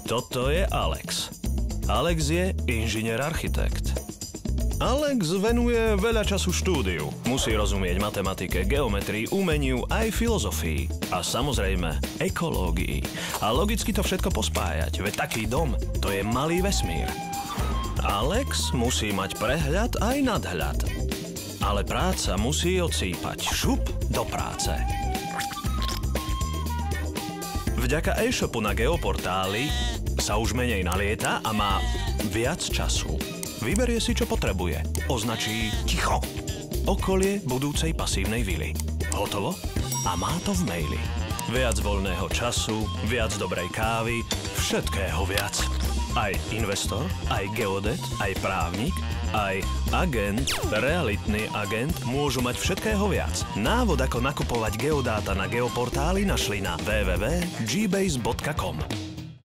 Toto je Alex. Alex je inžinier-architekt. Alex venuje veľa času štúdiu. Musí rozumieť matematike, geometrii, umeniu, aj filozofii. A samozrejme, ekológii. A logicky to všetko pospájať, veď taký dom, to je malý vesmír. Alex musí mať prehľad aj nadhľad. Ale práca musí odsýpať. Šup do práce. Vďaka e-shopu na Geoportáli sa už menej nalieta a má viac času. Vyberie si, čo potrebuje. Označí ticho. Okolie budúcej pasívnej vily. Hotovo? A má to v maili. Viac voľného času, viac dobrej kávy, všetkého viac. Aj investor, aj geodet, aj právnik, aj agent, realitný agent môžu mať všetkého viac. Návod, ako nakupovať geodáta na Geoportáli našli na www.gbase.com.